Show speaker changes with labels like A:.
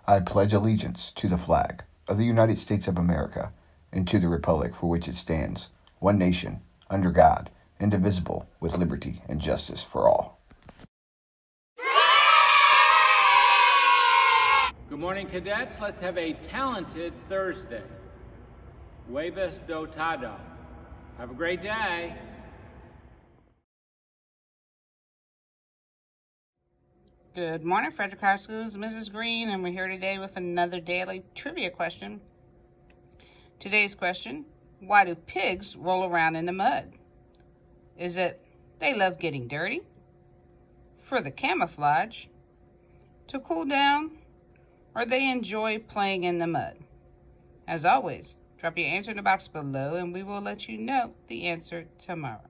A: I pledge allegiance to the flag of the United States of America and to the republic for which it stands, one nation, under God, indivisible, with liberty and justice for all.
B: Good morning, cadets. Let's have a talented Thursday. Huevos dotado. Have a great day.
C: Good morning, Frederick High School's Mrs. Green, and we're here today with another daily trivia question. Today's question: why do pigs roll around in the mud? Is it they love getting dirty, for the camouflage, to cool down, or they enjoy playing in the mud? As always, drop your answer in the box below and we will let you know the answer tomorrow.